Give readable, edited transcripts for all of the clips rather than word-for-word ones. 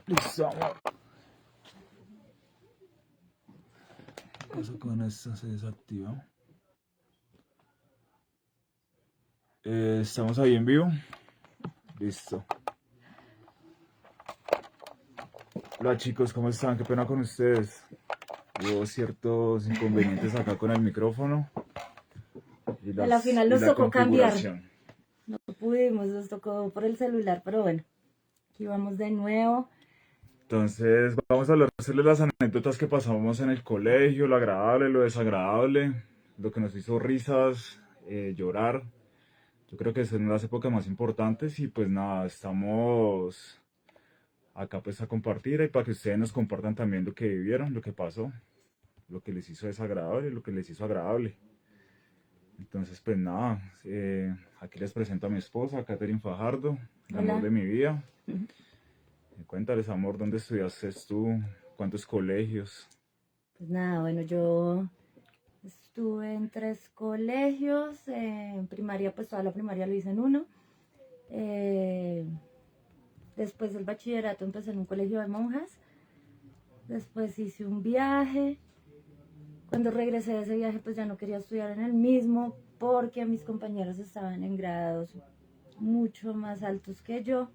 Listo, amor. ¿Qué pasa con esta? Se desactiva. Estamos ahí en vivo. Listo. Hola chicos, ¿cómo están? Qué pena con ustedes. Hubo ciertos inconvenientes acá con el micrófono A la final nos la tocó cambiar. configuración. No pudimos, nos tocó por el celular, pero bueno, aquí vamos de nuevo. Entonces, vamos a hablar de las anécdotas que pasamos en el colegio, lo agradable, lo desagradable, lo que nos hizo risas, llorar. Yo creo que son las épocas más importantes y pues nada, estamos acá pues a compartir y para que ustedes nos compartan también lo que vivieron, lo que pasó, lo que les hizo desagradable, lo que les hizo agradable. Entonces pues nada, aquí les presento a mi esposa, Catherine Fajardo, el amor Hola. de mi vida. Cuéntales, amor, ¿dónde estudiaste tú? ¿Cuántos colegios? Pues nada, bueno, yo estuve en 3 colegios. En primaria, pues toda la primaria lo hice en uno. Después del bachillerato empecé en un colegio de monjas. Después hice un viaje. Cuando regresé de ese viaje, pues ya no quería estudiar en el mismo porque mis compañeros estaban en grados mucho más altos que yo.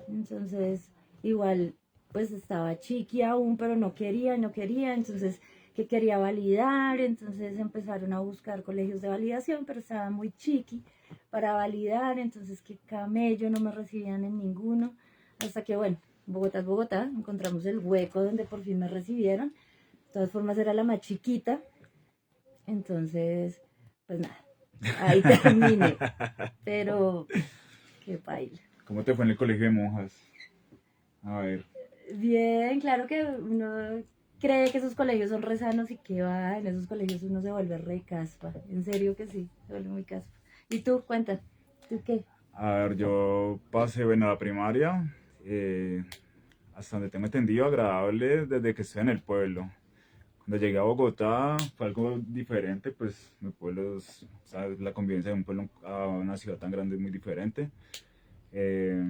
Entonces, igual, pues estaba chiqui aún, pero no quería, entonces, que quería validar, entonces empezaron a buscar colegios de validación, pero estaba muy chiqui para validar, entonces, que camello, no me recibían en ninguno, hasta que, bueno, Bogotá es Bogotá, encontramos el hueco donde por fin me recibieron, de todas formas era la más chiquita, entonces, pues nada, ahí terminé, pero qué baila. ¿Cómo te fue en el colegio de monjas? A ver. Bien, claro que uno cree que esos colegios son re sanos y que va, en esos colegios uno se vuelve re caspa. En serio que sí, se vuelve muy caspa. ¿Y tú, cuenta? ¿Tú qué? A ver, yo pasé, bueno, la primaria, hasta donde tengo entendido, agradable desde que estoy en el pueblo. Cuando llegué a Bogotá fue algo diferente, pues mi pueblo, ¿sabes? La convivencia de un pueblo a una ciudad tan grande es muy diferente. Eh,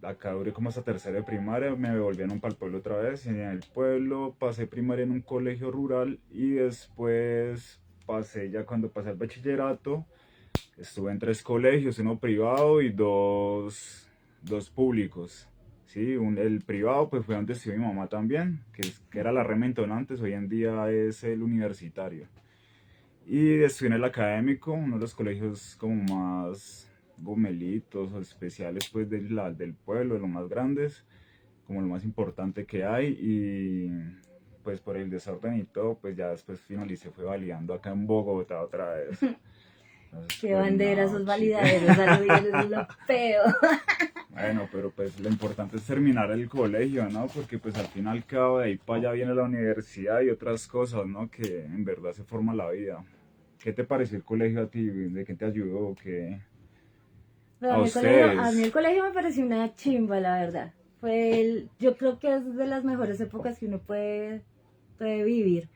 Acá duré como hasta tercera de primaria, me devolvieron para el pueblo otra vez. En el pueblo pasé primaria en un colegio rural y después pasé ya cuando pasé al bachillerato. Estuve en 3 colegios, uno privado y dos públicos. Sí, el privado pues fue donde estudió mi mamá también, que era la Remington antes, hoy en día es el universitario. Y estudié en el académico, uno de los colegios como más gomelitos o especiales pues del pueblo, de los más grandes, como lo más importante que hay. Y pues por el desorden y todo, pues ya después finalicé, fue validando acá en Bogotá otra vez. Entonces, Qué pues bandera, no, esos chica. validaderos, eso es lo feo. Bueno, pero pues lo importante es terminar el colegio, ¿no? Porque pues al fin y al cabo de ahí para allá viene la universidad y otras cosas, ¿no? Que en verdad se forma la vida. ¿Qué te pareció el colegio a ti? ¿De qué te ayudó? ¿Qué? Pero A a mí ustedes. el colegio me pareció una chimba, la verdad. Yo creo que es de las mejores épocas que uno puede vivir,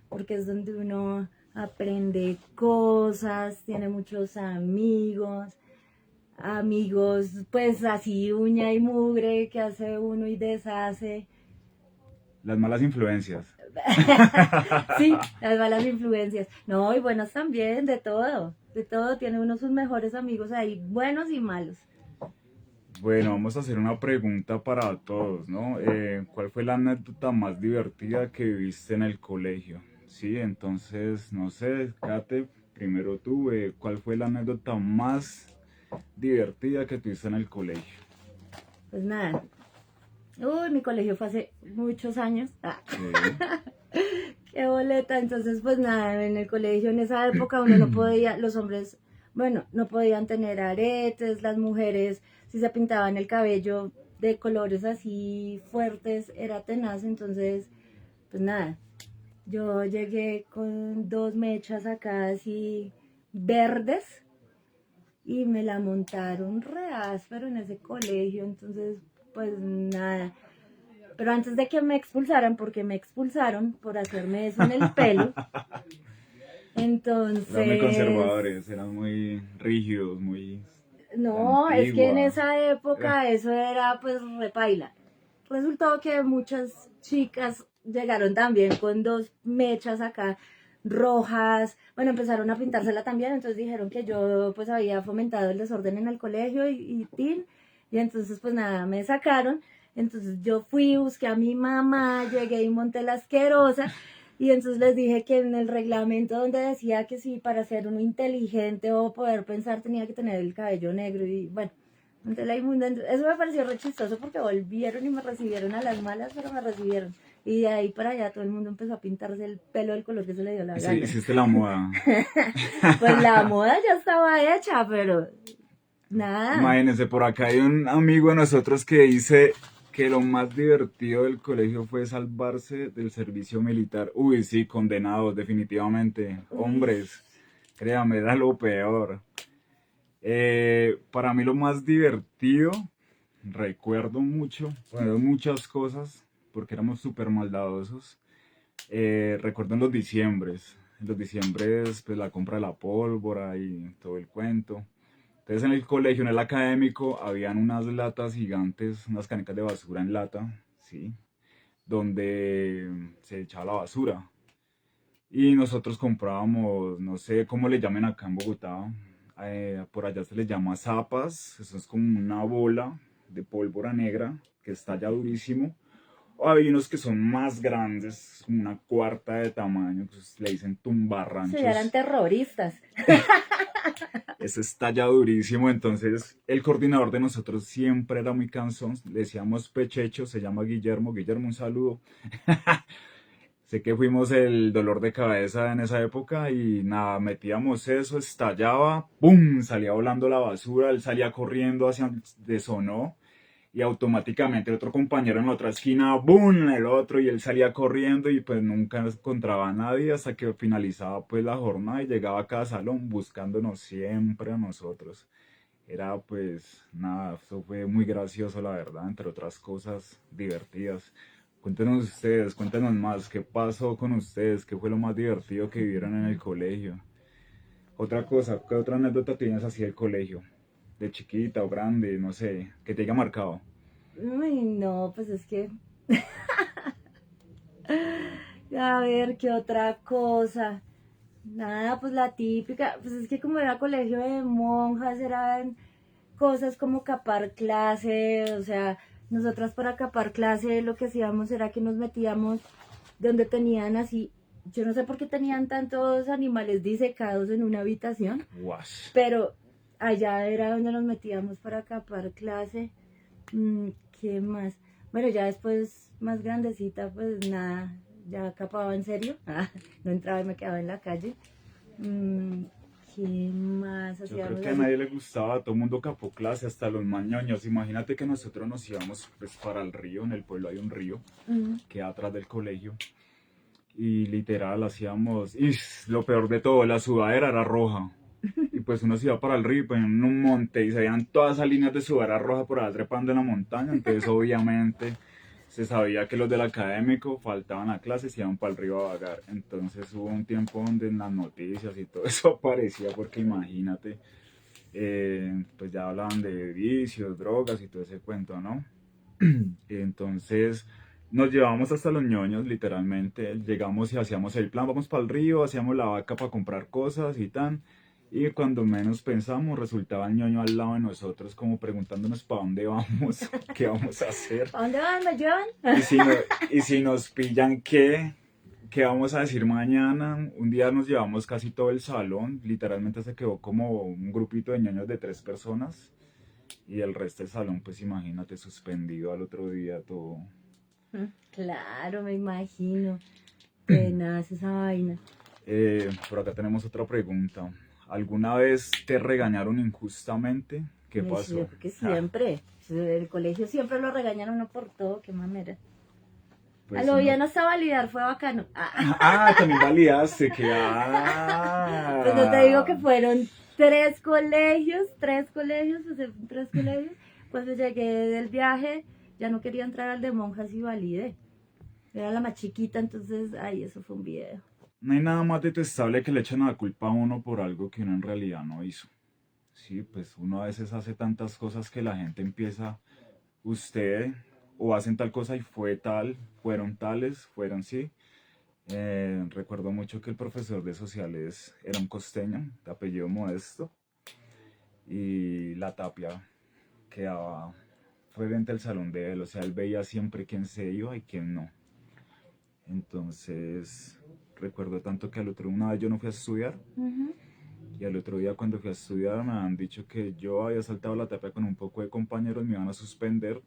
porque es donde uno aprende cosas, tiene muchos amigos, pues así uña y mugre que hace uno y deshace. Las malas influencias. Sí, las malas influencias. No, y buenas también, de todo, tiene uno sus mejores amigos ahí, buenos y malos. Bueno, vamos a hacer una pregunta para todos, ¿no? ¿Cuál fue la anécdota más divertida que viviste en el colegio? Sí, entonces, no sé, Kate, primero tú, ¿cuál fue la anécdota más divertida que tuviste en el colegio? Pues nada. Uy, mi colegio fue hace muchos años. Sí. Qué boleta. Entonces, pues nada, en el colegio en esa época uno no podía, los hombres, bueno, no podían tener aretes, las mujeres, si se pintaban el cabello de colores así fuertes, era tenaz. Entonces, pues nada, yo llegué con 2 mechas acá así verdes y me la montaron re áspero en ese colegio. Entonces, pues nada. Pero antes de que me expulsaran, porque me expulsaron por hacerme eso en el pelo, Eran muy entonces, conservadores, eran muy rígidos, muy de no, es que en antigua. esa época eso era pues repaila, resultó que muchas chicas llegaron también con dos mechas acá rojas, bueno, empezaron a pintársela también, entonces dijeron que yo pues había fomentado el desorden en el colegio y entonces pues nada, me sacaron, entonces yo fui, busqué a mi mamá, llegué y monté la asquerosa, y entonces les dije que en el reglamento donde decía que sí, para ser uno inteligente o poder pensar tenía que tener el cabello negro y bueno, monté la inmunda. Eso me pareció re chistoso porque volvieron y me recibieron a las malas, pero me recibieron. Y de ahí para allá todo el mundo empezó a pintarse el pelo del color que se le dio la Sí, gana. hiciste la moda. Pues la moda ya estaba hecha, pero nada. Imagínense, por acá hay un amigo de nosotros que dice que lo más divertido del colegio fue salvarse del servicio militar. Uy, sí, condenados, definitivamente. Hombres, créame, era lo peor. Para mí lo más divertido, recuerdo mucho, bueno, muchas cosas, porque éramos súper maldadosos. Recuerdo en los diciembres, pues la compra de la pólvora y todo el cuento. Entonces en el colegio, en el académico, habían unas latas gigantes, unas canicas de basura en lata, ¿sí? Donde se echaba la basura. Y nosotros comprábamos, no sé cómo le llamen acá en Bogotá, por allá se les llama zapas, eso es como una bola de pólvora negra que estalla durísimo. O hay unos que son más grandes, como una cuarta de tamaño, pues le dicen Sí, eran tumbarranchos. terroristas. Eso estalla durísimo, entonces el coordinador de nosotros siempre era muy cansón, le decíamos Pechecho, se llama Guillermo, Guillermo un saludo. Sé que fuimos el dolor de cabeza en esa época y nada, metíamos eso, estallaba, ¡pum! Salía volando la basura, él salía corriendo hacia donde sonó y automáticamente el otro compañero en la otra esquina, ¡boom! El otro y él salía corriendo y pues nunca encontraba a nadie hasta que finalizaba pues la jornada y llegaba a cada salón buscándonos siempre a nosotros. Era pues nada, eso fue muy gracioso la verdad, entre otras cosas divertidas. Cuéntenos ustedes, cuéntenos más, ¿qué pasó con ustedes? ¿Qué fue lo más divertido que vivieron en el colegio? Otra cosa, ¿qué otra anécdota tienes así del colegio? De chiquita o grande, no sé, que te haya marcado. Uy, no, pues es que, a ver, ¿qué otra cosa? Nada, pues la típica, pues es que como era colegio de monjas, eran cosas como capar clase, o sea, nosotras para capar clase lo que hacíamos era que nos metíamos donde tenían así, yo no sé por qué tenían tantos animales disecados en una habitación, Guas. pero allá era donde nos metíamos para capar clase. ¿Qué más? Bueno, ya después, más grandecita, pues nada, ya capaba en serio. No entraba y me quedaba en la calle. Mm, ¿Qué más Yo creo hacíamos que a así? nadie le gustaba, todo el mundo capó clase, hasta los mañoños. Imagínate que nosotros nos íbamos pues para el río, en el pueblo hay un río Mm, que queda atrás del colegio. Y literal hacíamos, y lo peor de todo, la sudadera era roja. Y pues uno se iba para el río, pues en un monte y se veían todas esas líneas de sudadera roja por allá trepando en la montaña. Entonces obviamente se sabía que los del académico faltaban a clases y iban para el río a vagar. Entonces hubo un tiempo donde en las noticias y todo eso aparecía porque imagínate, pues ya hablaban de vicios, drogas y todo ese cuento, ¿no? Entonces nos llevamos hasta los ñoños, literalmente. Llegamos y hacíamos el plan, vamos para el río, hacíamos la vaca para comprar cosas y tan. Y cuando menos pensamos, resultaba el ñoño al lado de nosotros, como preguntándonos para dónde vamos, qué vamos a hacer. ¿A dónde van? ¿Me llevan? Y si, no- y si nos pillan, ¿qué vamos a decir mañana? Un día nos llevamos casi todo el salón, literalmente se quedó como un grupito de ñoños de 3 personas. Y el resto del salón, pues imagínate, suspendido al otro día todo. Claro, me imagino. Tenaz esa vaina. Por acá tenemos otra pregunta. ¿Alguna vez te regañaron injustamente? ¿Qué Ay, sí, pasó? yo creo que Ah, siempre. El colegio siempre lo regañan a uno por todo, qué mamera. A pues lo uno. bien hasta validar fue bacano. También validaste que. Pues no te digo que fueron tres colegios, pues en 3 colegios. Cuando llegué del viaje, ya no quería entrar al de monjas y validé. Era la más chiquita, entonces, ay, eso fue un video. No hay nada más detestable que le echen la culpa a uno por algo que uno en realidad no hizo. Sí, pues uno a veces hace tantas cosas que la gente empieza. Usted, o hacen tal cosa y fue tal, fueron tales, fueron sí. Recuerdo mucho que el profesor de sociales era un costeño, de apellido Modesto, y la tapia quedaba frente al salón de él, o sea, él veía siempre quién se iba y quién no. Entonces, recuerdo tanto que una vez yo no fui a estudiar, Ujú. y al otro día cuando fui a estudiar me han dicho que yo había saltado la tapia con un poco de compañeros, me iban a suspender,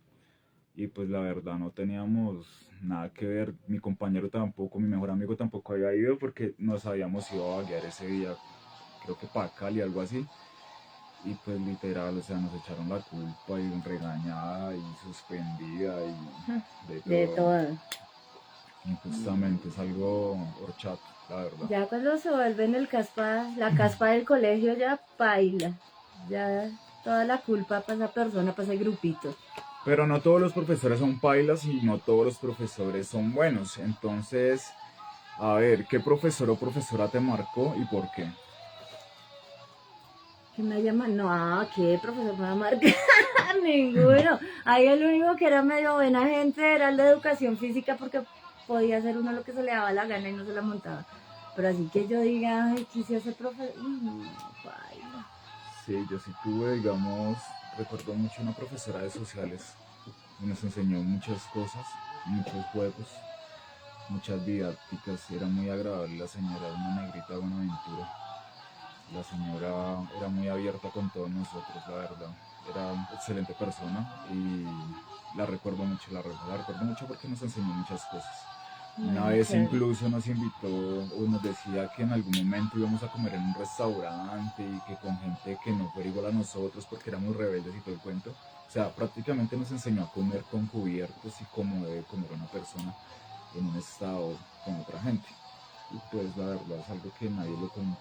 y pues la verdad no teníamos nada que ver, mi compañero tampoco, mi mejor amigo tampoco había ido porque nos habíamos ido a vaguear ese día, creo que para Cali, algo así. Y pues literal, o sea, nos echaron la culpa y regañada y suspendida y de De todo. todo. Injustamente, es algo horchato, la verdad. Ya cuando se vuelven la caspa del colegio ya paila. Ya toda la culpa para esa persona, para ese grupito. Pero no todos los profesores son pailas y no todos los profesores son buenos. Entonces, a ver, ¿qué profesor o profesora te marcó y por qué? ¿Qué me llaman? No, ¿qué profesor me va a marcar? Ninguno. Ahí el único que era medio buena gente era el de educación física porque podía hacer uno lo que se le daba la gana y no se la montaba. Pero así que yo diga, ay, quise ser profesor. No, baila. Sí, yo sí tuve, digamos, recuerdo mucho una profesora de sociales y nos enseñó muchas cosas, muchos juegos, muchas didácticas. Era muy agradable la señora, una negrita de Buenaventura. La señora era muy abierta con todos nosotros, la verdad. Era una excelente persona y la recuerdo mucho, la recuerdo mucho porque nos enseñó muchas cosas. Una Bueno, vez chévere. incluso nos invitó o nos decía que en algún momento íbamos a comer en un restaurante y que con gente que no fuera igual a nosotros porque éramos rebeldes y todo el cuento. O sea, prácticamente nos enseñó a comer con cubiertos y cómo debe comer una persona en un estado con otra gente. Y pues la verdad es algo que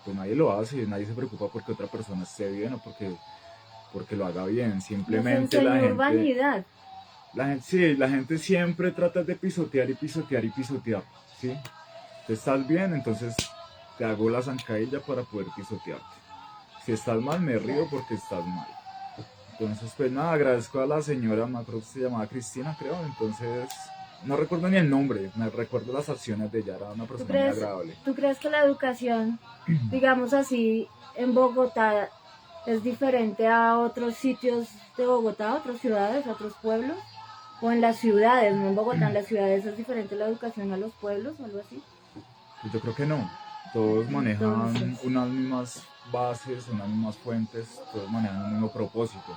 pues nadie lo hace, nadie se preocupa porque otra persona esté bien o porque lo haga bien. Nos Simplemente enseñó urbanidad. sí, la gente siempre trata de pisotear y pisotear y pisotear, ¿sí? Te estás bien, entonces te hago la zancadilla para poder pisotearte. Si estás mal, me río porque estás mal. Entonces, pues nada, agradezco a la señora, me acuerdo que se llamaba Cristina, creo. Entonces, no recuerdo ni el nombre, me recuerdo las acciones de ella, era una ¿Tú persona muy crees, agradable. ¿Tú crees que la educación, digamos así, en Bogotá es diferente a otros sitios de Bogotá, otras ciudades, otros pueblos? O en las ciudades, no en Bogotá, en las ciudades es diferente la educación a los pueblos o algo así. Pues yo creo que no. Todos Entonces, manejan unas mismas bases, unas mismas fuentes, todos manejan un mismo propósito,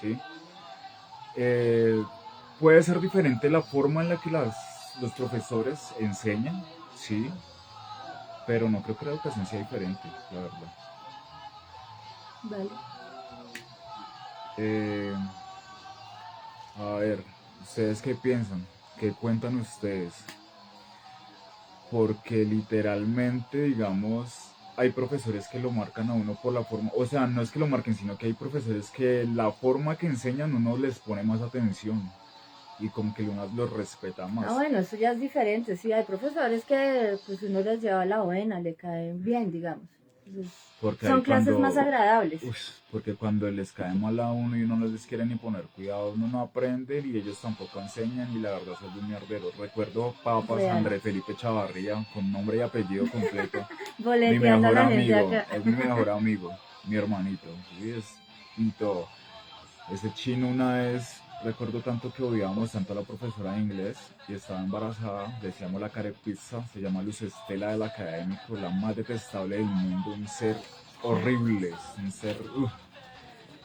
¿sí? Eh, Puede ser diferente la forma en la que los profesores enseñan, sí, pero no creo que la educación sea diferente, la verdad. vale. Eh, a ver, ¿ustedes qué piensan? ¿Qué cuentan ustedes? Porque literalmente, digamos, hay profesores que lo marcan a uno por la forma, o sea, no es que lo marquen, sino que hay profesores que la forma que enseñan uno les pone más atención y como que uno los respeta Ah, más. bueno, eso ya es diferente. Sí, hay profesores que pues uno les lleva la buena, le caen bien, digamos. Entonces, Porque son ahí clases más cuando, agradables. porque cuando les cae mal a uno y uno no les quiere ni poner cuidado, uno no aprende y ellos tampoco enseñan y la verdad son un mierdero. Recuerdo Papas Real. Andrés Felipe Chavarría con nombre y apellido completo. Mi Boleteando a mejor la gente amigo, acá. es mi mejor amigo, mi hermanito, ¿sí? Y todo. Ese chino una vez, recuerdo tanto que odiábamos tanto a la profesora de inglés y estaba embarazada, decíamos la carepizza, se llama Luz Estela del académico, la más detestable del mundo, un ser horrible, un ser...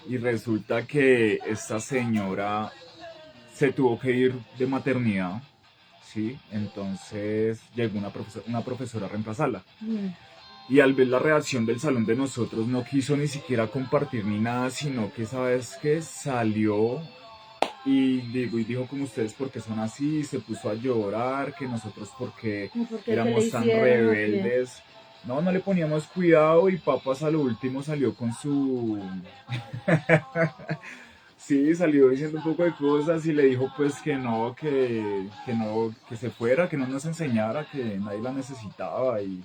Y resulta que esta señora se tuvo que ir de maternidad, ¿sí? Entonces llegó una profesora a reemplazarla. Mm. Y al ver la reacción del salón de nosotros, no quiso ni siquiera compartir ni nada, sino que, ¿sabes qué? Salió y dijo como ustedes porque son así, se puso a llorar, que nosotros porque ¿Y por qué? ¿Qué le éramos tan hicieron o qué? rebeldes. No, no le poníamos cuidado y Papas a lo último salió con su... Sí, salió diciendo un poco de cosas y le dijo pues que no, que se fuera, que no nos enseñara, que nadie la necesitaba y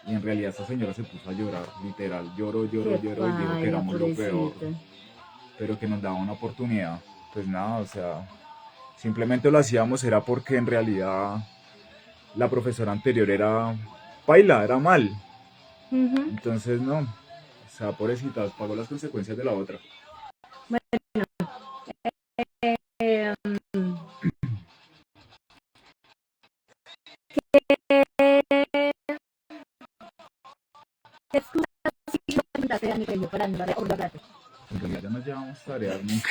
en realidad esta señora se puso a llorar, literal, lloró, lloró, Qué lloró y dijo que paila, éramos lo peor, pobrecita. pero que nos daba una oportunidad. Pues nada, o sea, Simplemente lo hacíamos era porque en realidad la profesora anterior era paila, era mal. Ujú. Entonces no, o sea, pobrecita, pagó las consecuencias de la otra. Eh, ¿Qué excusa sí no presentaste a mi colegio para no darle orgullo? En realidad ya no llevamos tareas nunca.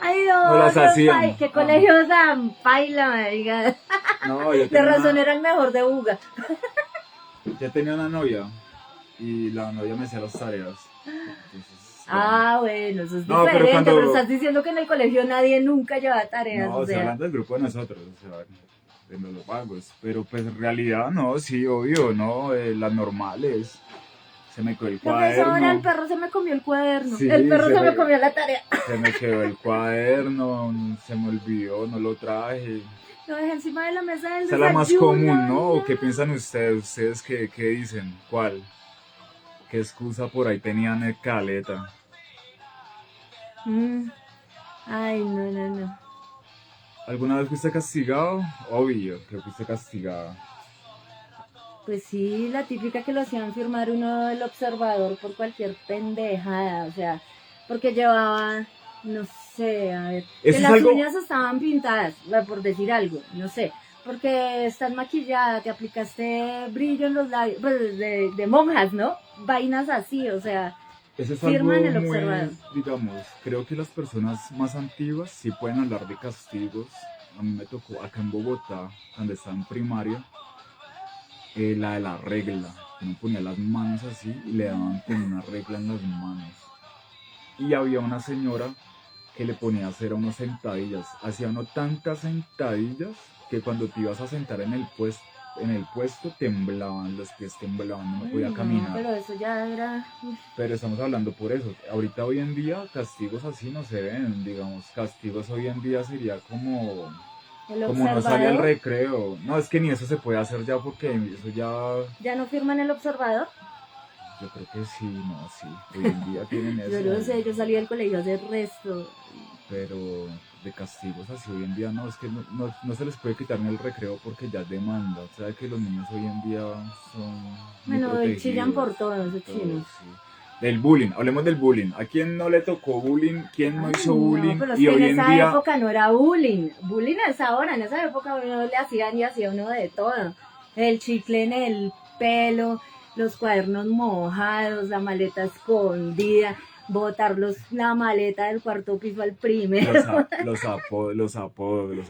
Ay, No no, las hacían. qué colegio tan paila, marica. No, yo De tenía razón una, era el mejor de Buga. ya tenía una novia y la novia me hacía las tareas. Entonces, bueno. Ah, bueno, eso es No, pero diferente, pero cuando... estás diciendo que en el colegio nadie nunca lleva tareas, No, o o sea, sea, hablando del grupo de nosotros, o sea, de los vagos. Pero pues en realidad no, sí, obvio, ¿no? Las normales. Se me quedó el profesora, el cuaderno. perro se me comió el cuaderno, el Sí, perro se me comió la tarea. se me quedó el cuaderno, se me olvidó, no lo traje. Lo dejé encima de la mesa del Esa es la más común, desayuno, ¿no? ¿O qué ya. piensan ustedes? ¿Ustedes qué dicen? ¿Cuál? ¿Qué excusa por ahí tenían el caleta? Mm, Ay, no, no, no. ¿Alguna vez fuiste castigado? Obvio que fuiste castigada. Pues sí, la típica que lo hacían firmar uno del observador por cualquier pendejada, o sea, porque llevaba, no sé, a ver, que Eso es las algo... uñas estaban pintadas, por decir algo, no sé, porque estás maquillada, te aplicaste brillo en los labios, pues de monjas, ¿no? Vainas así, o sea, Eso es firman algo el muy, observador. digamos, creo que las personas más antiguas sí pueden hablar de castigos. A mí me tocó acá en Bogotá, cuando estaba en primaria, la de la regla. Uno ponía las manos así y le daban con una regla en las manos. Y había una señora que le ponía a hacer unas sentadillas. Hacía uno tantas sentadillas que cuando te ibas a sentar en el puesto temblaban, los pies temblaban, no Ay, podía no, caminar. pero eso ya era Pero estamos hablando por eso. Ahorita hoy en día castigos así no se ven, digamos, castigos hoy en día sería el como no sale al observador. recreo. No, es que ni eso se puede hacer ya porque eso ya, ¿Ya no firman el observador? yo creo que sí, no, sí. Hoy en día tienen Yo eso, no sé, yo salí del colegio hace resto. pero de castigos así hoy en día no, es que no se les puede quitar ni el recreo porque ya es demanda. O sea que los niños hoy en día son muy Bueno, y chillan protegidos, por todos esos todos, chinos. sí. Del bullying, hablemos del bullying. ¿A quién no le tocó bullying? ¿Quién no Ay, hizo no, bullying? pero es Y que en hoy en esa día, época no era bullying. Bullying es ahora, en esa época uno le hacían y hacía uno de todo. El chicle en el pelo, los cuadernos mojados, la maleta escondida, botar la maleta del cuarto piso al primero, los los apodos.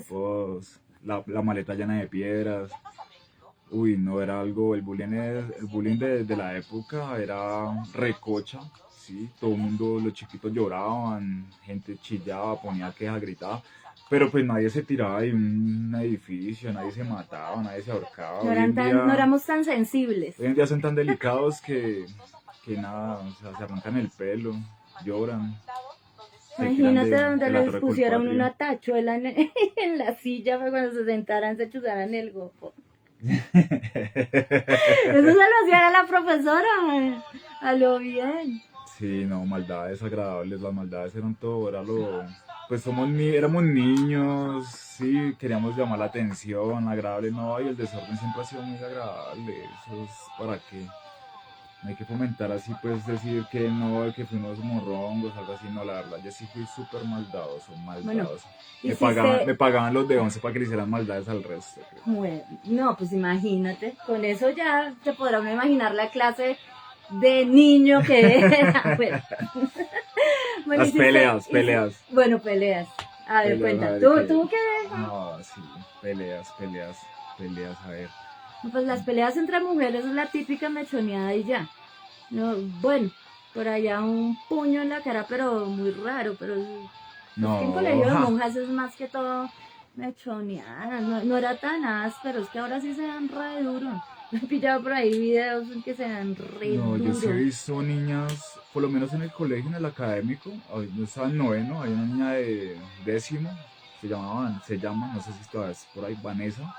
apodos, la maleta llena de piedras. Uy, no era algo, el bullying de la época era recocha, sí, todo el mundo, los chiquitos lloraban, gente chillaba, ponía quejas, gritaba, pero pues nadie se tiraba de un edificio, nadie se mataba, nadie se ahorcaba. No éramos tan sensibles. Hoy en día son tan delicados que nada, o sea, se arrancan el pelo, lloran, se tiran Imagínate donde de la les torre pusieran Colpatria. una tachuela en la silla para cuando se sentaran se chuzaran el gofo. Eso se lo hacía a la profesora, a lo bien. Sí, no, maldades agradables, las maldades eran todo, era lo... Pues éramos niños, sí, queríamos llamar la atención, agradable, no, y el desorden siempre ha sido muy agradable, eso es para qué. No hay que fomentar así, pues decir que no, que fuimos morrongos, algo así, no, la verdad, yo sí fui súper maldadoso, Bueno, maldadoso. Me hiciste, pagaban los de 11 para que le hicieran maldades al resto, creo. bueno, no, pues imagínate, con eso ya te podrá uno imaginar la clase de niño que era. Bueno, bueno, Peleas. bueno, peleas. A ver, Peleas, a cuenta, ver qué. tú qué. No, sí, peleas, a ver. Pues las peleas entre mujeres es la típica mechoneada y ya. No, bueno, por allá un puño en la cara, pero muy raro, pero es que en No, colegio de ja. monjas es más que todo mechoneadas, no era tan pero es que ahora sí se dan re duro. He pillado por ahí videos en que se dan re No, yo sí he duro. visto niñas, por lo menos en el colegio, en el académico, yo estaba en noveno, hay una niña de décimo, se llama, no sé si todavía es por ahí, Vanessa,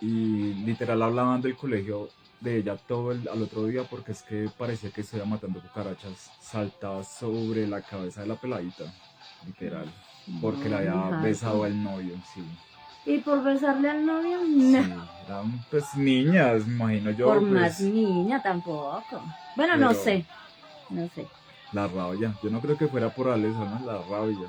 y literal hablaban del colegio de ella al otro día porque es que parecía que estuviera matando cucarachas. Saltaba sobre la cabeza de la peladita, literal. Porque le No, muy había besado harto. al novio, sí. Y por besarle al novio, Sí, no. eran pues niñas, me imagino Por yo, más pues. niña tampoco. Bueno, no Pero sé, no sé. la rabia, yo no creo que fuera por Alexa, ¿no? La rabia.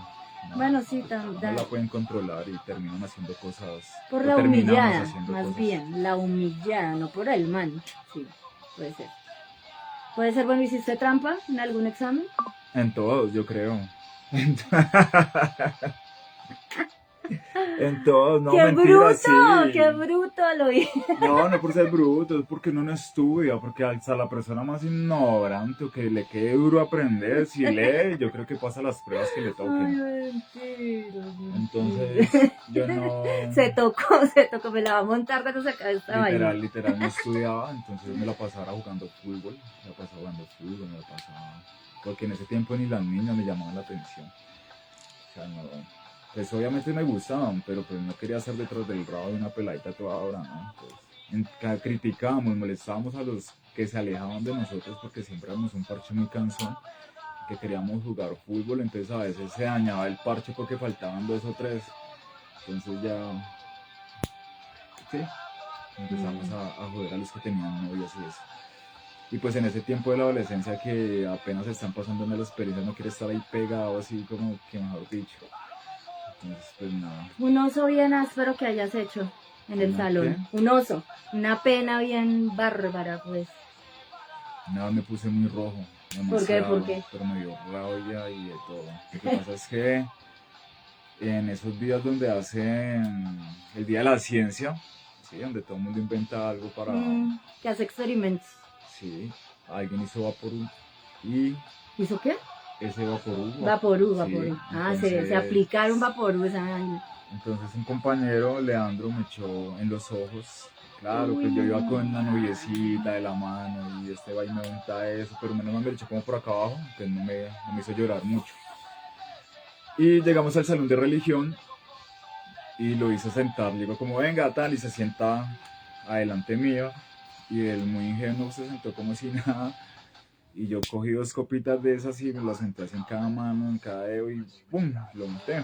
No, Bueno, sí, no la pueden controlar y terminan haciendo cosas, por o la terminamos humillada, haciendo más cosas. bien, la humillada, no por el man. Sí, puede ser. Puede ser, bueno, ¿hiciste trampa en algún examen? En todos, yo creo. En todos, no, mentira, Qué sí. bruto lo hice! No, no por ser bruto, es porque uno no estudia, porque hasta la persona más ignorante o que le quede duro aprender, si lee, yo creo que pasa las pruebas que le Ay, toquen. mentira, mentira. Entonces, yo no, Se tocó, me la va a montar cuando se acabe esta vaina. literal, no estudiaba, entonces me la pasaba jugando fútbol, me la pasaba, porque en ese tiempo ni las niñas me llamaban la atención. O sea, no, pues obviamente me gustaban, pero pues no quería estar detrás del rabo de una peladita toda hora, ¿no? Entonces, criticábamos, molestábamos a los que se alejaban de nosotros porque siempre éramos un parche muy cansón, que queríamos jugar fútbol, entonces a veces se dañaba el parche porque faltaban dos o tres, entonces ya, sí, empezamos a joder a los que tenían novias y eso. Y pues en ese tiempo de la adolescencia que apenas están pasando en la experiencia, no quiere estar ahí pegado así como que mejor dicho. Entonces pues nada. Un oso bien áspero que hayas hecho en el ¿Una qué? salón. Un oso. Una pena bien bárbara, pues. Nada, me puse muy rojo, ¿Por qué? ¿Por demasiado, qué? pero me dio rabia y de todo. Lo que pasa es que en esos días donde hacen el Día de la Ciencia, ¿sí? Donde todo el mundo inventa algo para, Que hace experimentos. sí, alguien hizo Vaporú y ¿Hizo qué? ese Vaporú, Vaporú, sí, vaporú. Ah, se entonces, aplicaron vaporú esa vaina. entonces un compañero, Leandro, me echó en los ojos. Claro, Uy, pues yo iba con la noviecita madre. de la mano y este va y me unta eso, pero menos mal me lo echó como por acá abajo, que no me hizo llorar mucho. Y llegamos al salón de religión y lo hizo sentar. Le digo como, venga, tal, y se sienta adelante mío. Y él muy ingenuo se sentó como si nada. Y yo cogí dos copitas de esas y me las senté así en cada mano, en cada dedo y ¡pum! Lo unté.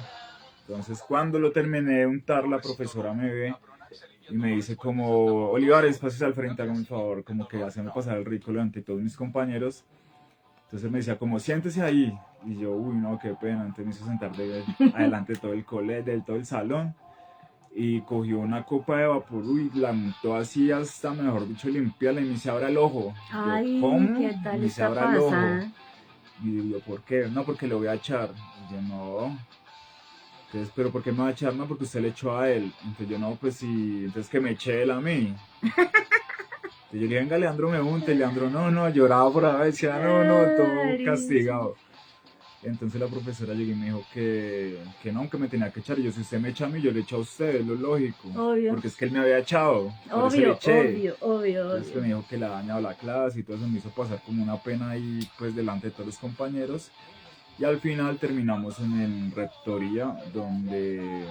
Entonces cuando lo terminé de untar, la profesora me ve y me dice como, Olivares, pases al frente, hágame un favor, como que hacerme pasar el ridículo ante todos mis compañeros. Entonces me decía como, siéntese ahí. Y yo, uy, no, qué pena. Entonces me hizo sentar adelante de todo el colegio, de todo el salón. Y cogió una copa de vapor y la untó así hasta, mejor dicho, limpiarla y me dice, abra el ojo. Yo, Ay, ¿cómo? ¿qué tal Me dice, está abra el ojo. pasada? Y yo, ¿por qué? No, porque le voy a echar. Y yo, no. Entonces, ¿pero por qué me va a echar? No, porque usted le echó a él. Entonces yo, no, pues sí, entonces que me eche él a mí. Entonces yo le dije, venga, Leandro, me unte. Y Leandro, no, no, lloraba por ahí, decía, no, no, todo Ay, castigado. Entonces la profesora llegó y me dijo que no, que me tenía que echar. Y yo, si usted me echa a mí, yo le echo a usted, es lo lógico. obvio, Porque es que él me había echado, por eso le obvio, eché. obvio, obvio, Entonces obvio. pues, me dijo que le había dañado la clase y todo eso me hizo pasar como una pena ahí pues delante de todos los compañeros. Y al final terminamos en el rectoría donde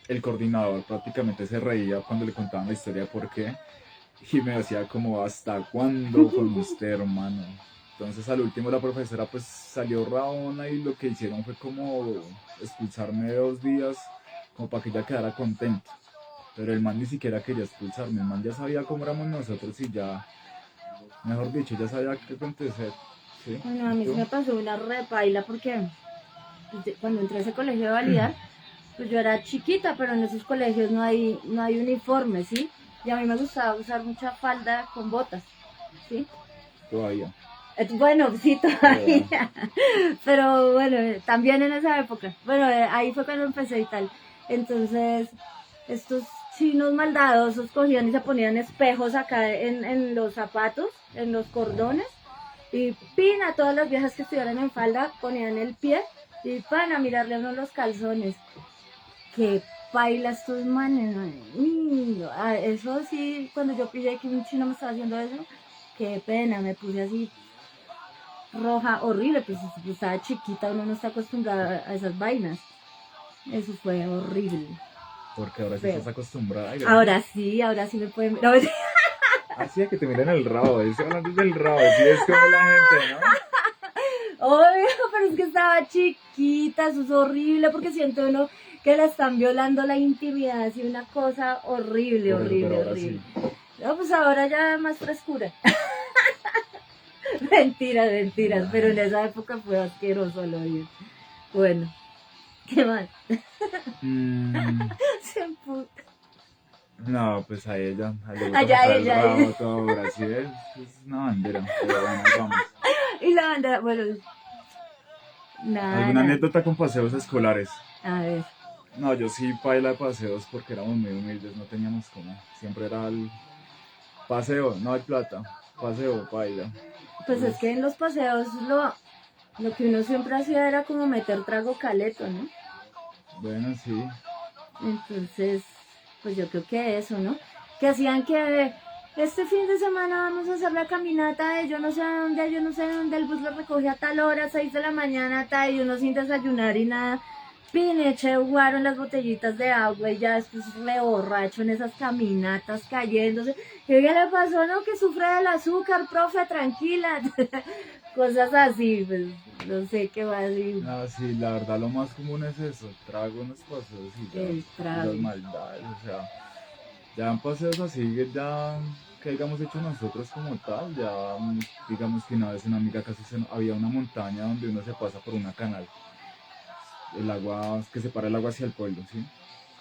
el coordinador prácticamente se reía cuando le contaban la historia de por qué. Y me decía como, ¿hasta cuándo con usted, hermano? Entonces al último la profesora pues salió rabona y lo que hicieron fue como expulsarme 2 días como para que ella quedara contenta. Pero el man ni siquiera quería expulsarme, el man ya sabía cómo éramos nosotros y ya, mejor dicho, ya sabía qué acontecer. ¿Sí? Bueno, a ¿Y mí sí tú? me pasó una repaila porque pues, cuando entré a ese colegio de validar, pues yo era chiquita, pero en esos colegios no hay uniforme, ¿sí? Y a mí me gustaba usar mucha falda con botas, ¿sí? Todavía. Bueno, sí, Todavía. todavía. Pero bueno, también en esa época. Bueno, ahí fue cuando empecé y tal. Entonces, estos chinos maldadosos cogían y se ponían espejos acá en los zapatos, en los cordones. Y pin a todas las viejas que estuvieran en falda, ponían el pie y pan a mirarle a uno los calzones. Qué paila estos manes. Eso sí, cuando yo pillé que un chino me estaba haciendo eso, qué pena, me puse así roja, horrible, pues estaba chiquita, uno no está acostumbrada a esas vainas. Eso fue horrible, Porque ahora sí feo. estás acostumbrada, gracias. Ahora sí me pueden... No, Así es que te miran el rabo, estoy hablando del rabo, así es como la gente, ¿no? Obvio, pero es que estaba chiquita, eso es horrible porque siento uno que la están violando la intimidad, así una cosa horrible, Por eso, pero horrible, ahora horrible. sí. No, pues ahora ya más frescura. Mentiras, mentiras, pero en esa época fue asqueroso lo bien. Bueno, ¿qué más? Mm, Se emputa. no, pues a ella, le gusta Allá mostrar el ella. rabo, todo Brasil, es una bandera, pero bueno, ahí vamos. Y la bandera, bueno, nada, ¿Alguna nada. anécdota con paseos escolares? A ver, No, yo sí paila de paseos porque éramos muy humildes, no teníamos como, siempre era el paseo, no hay plata, paseo, paila. pues es que en los paseos lo que uno siempre hacía era como meter trago caleto, ¿no? Bueno, sí, Entonces, pues yo creo que eso, ¿no? Que hacían que este fin de semana vamos a hacer la caminata de yo no sé a dónde, yo no sé dónde, el bus lo recoge a tal hora, 6 de la mañana, tal, y uno sin desayunar y nada. Pineche, jugaron las botellitas de agua y ya después re borracho en esas caminatas cayéndose. ¿Qué le pasó? No, que sufre del azúcar, profe, tranquila. Cosas así, pues no sé qué va a decir. no, sí, la verdad lo más común es eso, trago en los paseos y ya, El y trago. las maldades, o sea, ya en paseos así, ya que hayamos hecho nosotros como tal, ya digamos que una vez una amiga casi había una montaña donde uno se pasa por una canal, el agua, que separa el agua hacia el pueblo, ¿sí?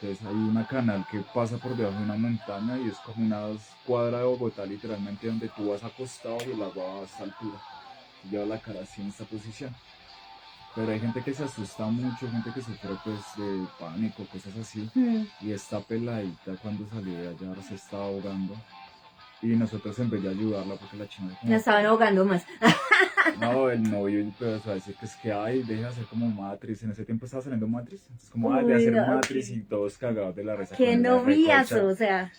Entonces hay una canal que pasa por debajo de una montaña y es como una cuadra de Bogotá literalmente donde tú vas acostado y el agua va a esta altura, y lleva la cara así en esta posición. Pero hay gente que se asusta mucho, gente que sufre pues de pánico, cosas así. Mm. Y esta peladita cuando salió de allá se estaba ahogando. Y nosotros en vez de ayudarla, porque la china La como, estaban ahogando más. no, el novio empezó a decir que es que, ay, deja de hacer como Matrix. En ese tiempo estaba saliendo Matrix. Entonces como, ay, de Uy, hacer no, Matrix y todos cagados de la risa con qué ella de noviazo, recocha. o sea,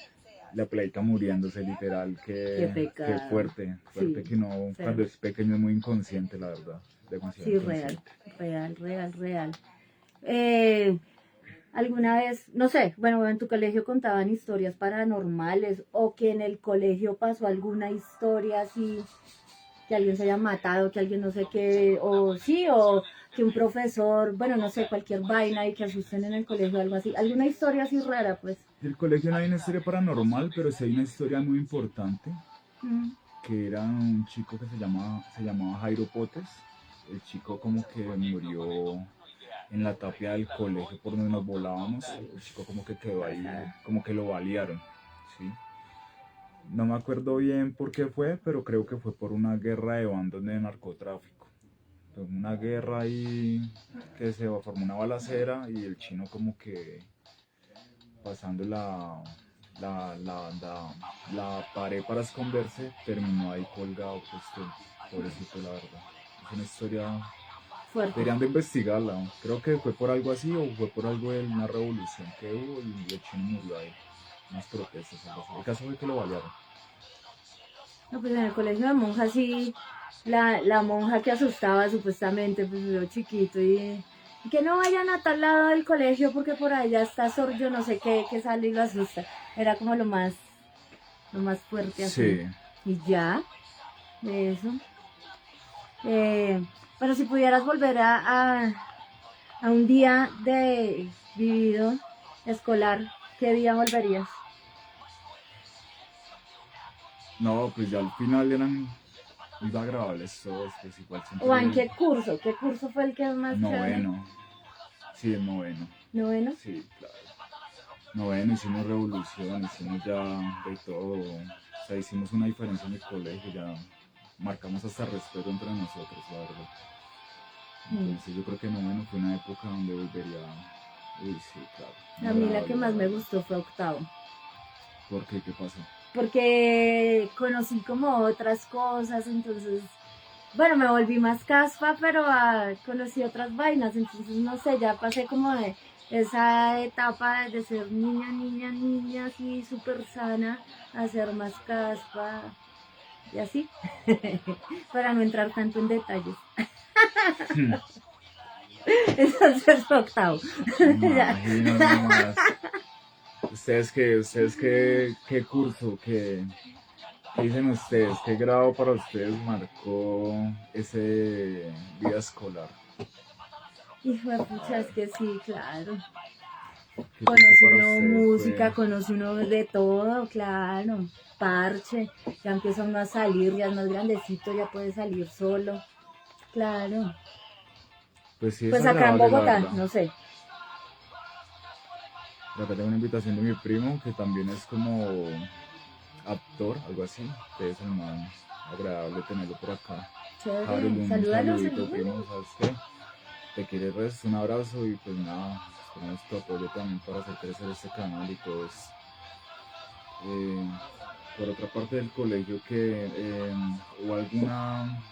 La peladita muriéndose literal, qué que pecado. fuerte, fuerte Sí, que no, feo. cuando es pequeño es muy inconsciente, la verdad. Demasiado Sí, real, inconsciente. real, real, real. Eh, alguna vez, no sé, bueno, en tu colegio contaban historias paranormales o que en el colegio pasó alguna historia así, que alguien se haya matado, que alguien no sé qué, o sí, o que un profesor, bueno, no sé, cualquier vaina y que asusten en el colegio, algo así. Alguna historia así rara, pues. Del colegio no hay una historia paranormal, pero sí hay una historia muy importante, Mm. que era un chico que se llamaba Jairo Potes. El chico como que murió en la tapia del colegio por donde nos volábamos. El chico como que quedó ahí, como que lo balearon, ¿sí? No me acuerdo bien por qué fue, pero creo que fue por una guerra de bandas de narcotráfico. Fue una guerra ahí que se formó una balacera y el chino como que pasando la pared para esconderse, terminó ahí colgado, pues pobrecito, la verdad. Es una historia, Fuerte. deberían de investigarla, ¿no? Creo que fue por algo así o fue por algo de una revolución que hubo y el chino murió ahí, unas protestas, algo así. El caso fue que lo balearon. No, pues en el colegio de monjas sí, la monja que asustaba supuestamente, pues yo chiquito y que no vayan a tal lado del colegio porque por allá está Sor yo no sé qué, que sale y lo asusta. Era como lo más fuerte así. Sí, Y ya, de eso. Pero si pudieras volver a un día de vivido escolar, ¿qué día volverías? no, pues ya al final eran muy agradables todos, pues igual ¿O en siempre qué curso? ¿Qué curso fue el que más chévere? noveno, sí, el noveno, ¿Noveno? sí, claro. Noveno, hicimos revolución, hicimos ya de todo, o sea, hicimos una diferencia en el colegio, ya marcamos hasta respeto entre nosotros, la verdad. Entonces yo creo que noveno fue una época donde volvería, uy, sí, claro, muy A mí la que agradable, la más me verdad. gustó fue octavo, ¿Por qué? ¿Qué pasó? porque conocí como otras cosas, entonces, bueno, me volví más caspa, pero conocí otras vainas, entonces, no sé, ya pasé como de esa etapa de ser niña, niña, niña, así súper sana, a ser más caspa y así, para no entrar tanto en detalles. Entonces fue octavo. Ya. Imagino nomás. ¿Ustedes qué curso, qué ¿Qué dicen ustedes? ¿Qué grado para ustedes marcó ese vida escolar? Hijo de pucha, es que sí, claro. ¿Qué curso Conoce para uno ustedes fue? música, conoce uno de todo, claro. Parche, ya empieza uno a salir, ya es más grandecito, ya puede salir solo. Claro. Pues sí, es Pues acá en agradable, la Bogotá, verdad. no sé. Por acá tengo una invitación de mi primo, que también es como actor, algo así. Entonces, el man, agradable tenerlo por acá. Harold, Chévere. un Salúdalo, saludito, salúdalo. primo, ¿sabes qué? Te quiere res, un abrazo y pues nada, esperamos tu apoyo también para hacer crecer este canal y todo eso. Eh, por otra parte del colegio, que hubo alguna...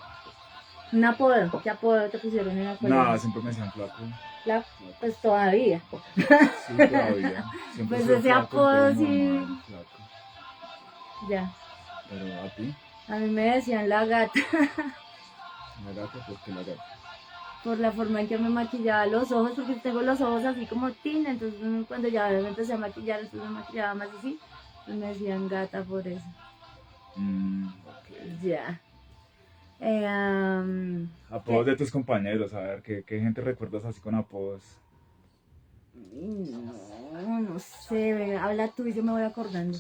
Un apodo. ¿Qué apodo te pusieron en el Nada, colegio? siempre me decían flaco, Flaco. flaco. Pues todavía. Sí, todavía. Siempre he Pues sido ese flaco, entonces apodo sí. normal, flaco. Ya. Pero a ti, A mí me decían la gata la gata, porque la gata. por la forma en que me maquillaba los ojos, porque tengo los ojos así como tina. Entonces cuando ya me empecé a maquillar, entonces me maquillaba más así. Pues me decían gata por eso. Ok. Ya. Apodos ¿Qué? de tus compañeros, a ver, ¿qué gente recuerdas así con apodos? No, no sé, venga, habla tú y yo me voy acordando.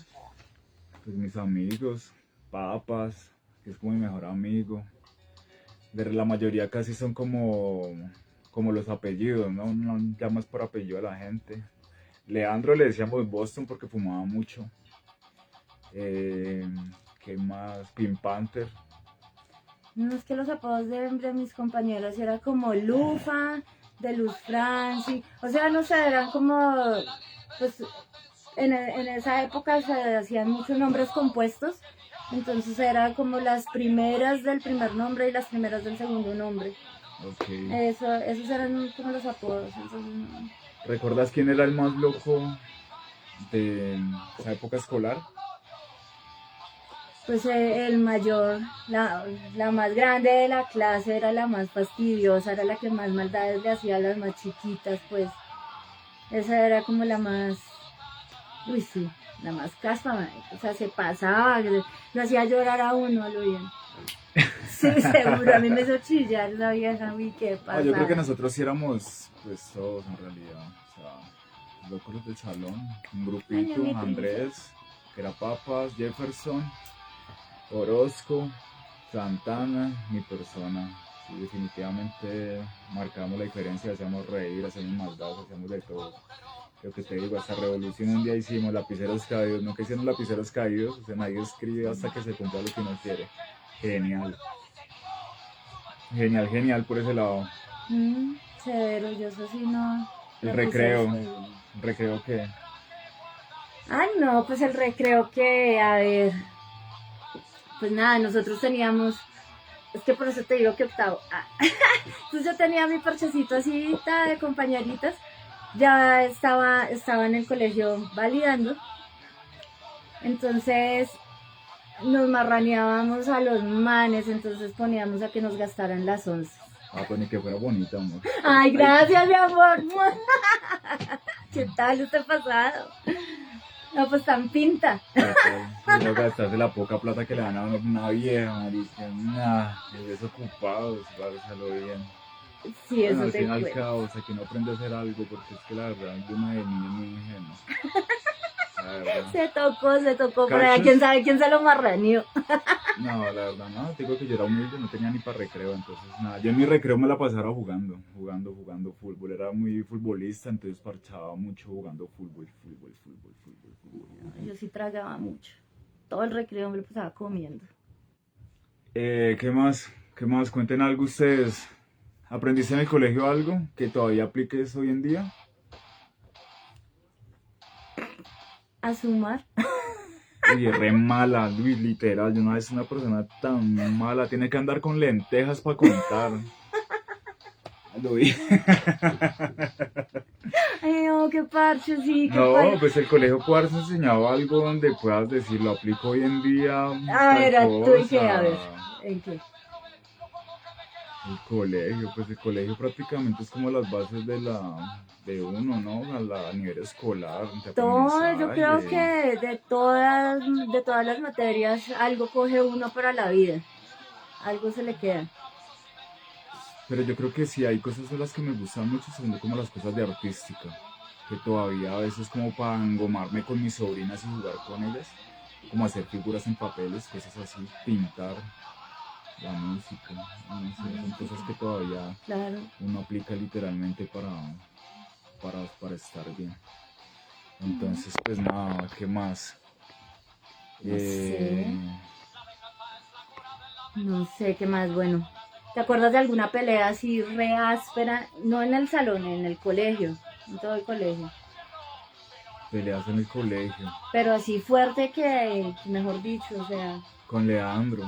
Pues mis amigos, papas, que es como mi mejor amigo. La mayoría casi son como los apellidos, ¿no? No llamas por apellido a la gente. Leandro le decíamos Boston porque fumaba mucho. Eh, ¿Qué más? Pink Panther. No, es que los apodos de mis compañeros era como Lufa, de Luz Franci, o sea, no sé, eran como, pues, en esa época se hacían muchos nombres compuestos, entonces era como las primeras del primer nombre y las primeras del segundo nombre. Ok. Esos eran como los apodos. Entonces, no. ¿Recuerdas quién era el más loco de esa época escolar? Pues el mayor, la más grande de la clase era la más fastidiosa, era la que más maldades le hacía a las más chiquitas, pues. Esa era como la más, uy sí, la más caspa, marica. O sea, se pasaba, lo hacía llorar a uno, lo bien. Sí, seguro, a mí me hizo chillar la vieja, uy, qué Ah, yo creo que pasada. nosotros sí éramos, pues todos en realidad. O sea, locos del salón, un Ay, grupito, amiguitos. Andrés, que era Papas, Jefferson, Orozco, Santana, mi persona. Sí, definitivamente marcamos la diferencia, hacíamos reír, hacíamos maldad, hacíamos de todo. Lo que te digo, hasta revolución un día hicimos lapiceros caídos, nunca hicieron lapiceros caídos, o sea, nadie escribe hasta que se cumpla lo que uno quiere. Genial, genial, genial por ese lado. Severo, yo eso sí no, El lapiceros recreo, que... recreo que, Ah, no, pues el recreo que, a ver, pues nada, nosotros teníamos, es que por eso te digo que octavo. Entonces yo tenía mi parchecito así de compañeritas, ya estaba en el colegio validando, entonces nos marraneábamos a los manes, entonces poníamos a que nos gastaran las 11. pues ni que fuera bonita, amor. Ay, gracias, mi amor. ¿Qué tal este pasado? No, pues tan pinta. No gastarse la poca plata que le dan a una vieja, marica, nah, desocupados, para lo bien. Sí, Bueno, eso al te fin y al cuento. cabo, o sea, que no aprende a hacer algo, porque es que la verdad, yo una de niño muy ingenuo. La verdad. Se tocó, por allá, ¿Cachos? quién sabe quién se lo marraneó. No, la verdad, no, te digo que yo era humilde, no tenía ni para recreo, entonces nada, yo en mi recreo me la pasaba jugando fútbol, era muy futbolista, entonces parchaba mucho jugando fútbol. Yo sí tragaba mucho. Todo el recreo me lo pasaba comiendo. ¿Qué más? ¿Qué más? Cuenten algo ustedes. ¿Aprendiste en el colegio algo que todavía apliques hoy en día? A sumar. Uy, es re mala, Luis, literal, yo no es una persona tan mala, tiene que andar con lentejas para contar. Lo vi. Ay, no, qué parche, sí, qué No, parche. pues el colegio puede haberse enseñado algo donde puedas decir, lo aplico hoy en día, A tal ver, tú y qué, a ver, cosa. ¿en qué? El colegio, pues el colegio prácticamente es como las bases de uno, ¿no? A nivel escolar, de Todo, yo creo aprendizaje. que de todas las materias algo coge uno para la vida, algo se le queda. Pero yo creo que sí hay cosas de las que me gustan mucho, son como las cosas de artística, que todavía a veces como para engomarme con mis sobrinas y jugar con ellas, como hacer figuras en papeles, cosas así, pintar, la música, no sé, son cosas que todavía Claro, uno aplica literalmente para estar bien. Entonces, pues nada, ¿qué más? no sé, Eh, no sé qué más, bueno. ¿Te acuerdas de alguna pelea así re áspera? No en el salón, en el colegio, en todo el colegio. Peleas en el colegio, Pero así fuerte que mejor dicho, o sea, con Leandro,